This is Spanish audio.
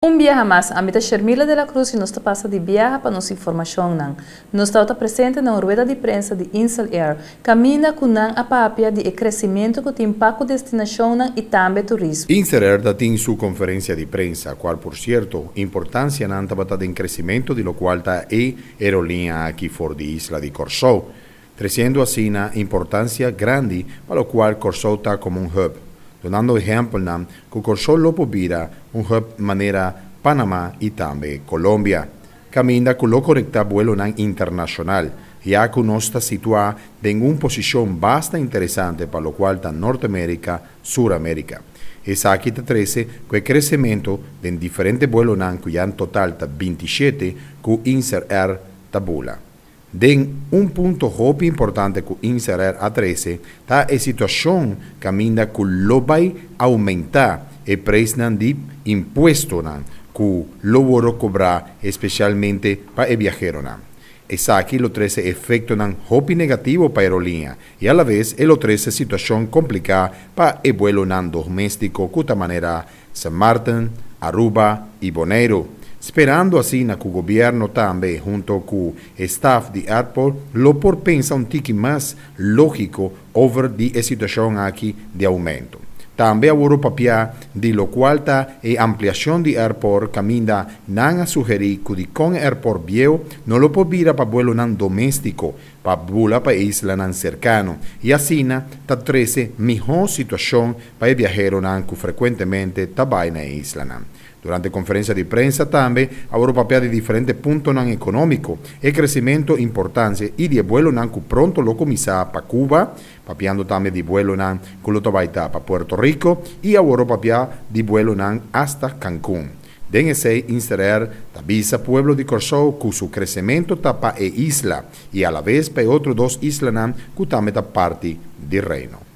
Un viaje más, a mitad Shermila de la Cruz y nos pasa de viaje para nos información. Nos está presente en una rueda de prensa de Insel Air. Camina con a papia de crecimiento que tiene impacto destinación y también turismo. Insel Air tiene su conferencia de prensa, cual por cierto, importancia nanta bata en crecimiento de lo cual está aerolínea aquí for de isla de Corsó, creciendo así una importancia grande para lo cual Corsó está como un hub. Donando ejemplo, que Corsó lo vira un hub manera Panamá y también Colombia. Camina con lo conecta vuelo internacional, ya que nos está situado en una posición bastante interesante para lo cual está Norteamérica, Suramérica. Es aquí 13 que el crecimiento de diferentes vuelos que ya en total está 27 que Insel Air tabula. Den un punto muy importante que Insel Air a 13 está la situación camina que lo va a aumentar el precio de impuestos que lo va a cobrar especialmente para el viajero. Es aquí lo 13 efecto muy negativo para la aerolínea y a la vez el 13 situación complicada para el vuelo doméstico de esta manera San Martín, Aruba y Bonaire. Esperando así que el gobierno también, junto con el staff de airport, lo por pensar un tique más lógico over la situación aquí de aumento. También hubo papia de lo cual está la ampliación de airport camina a sugerir que con el airport viejo no lo podrá para vuelo doméstico, para bula para isla cercano. Y así está 13 mejor situación para el viajero que frecuentemente está en la isla. Durante la conferencia de prensa también hubo papel de diferentes puntos económicos, el crecimiento, importancia y de vuelo que pronto lo comienza para Cuba, papiando también de vuelo que lo para Puerto Rico y hubo papel de vuelo hasta Cancún. Den ese Insel Air avisa pueblo de Corsó que su crecimiento está para isla y a la vez para otros dos islas que también está parte del reino.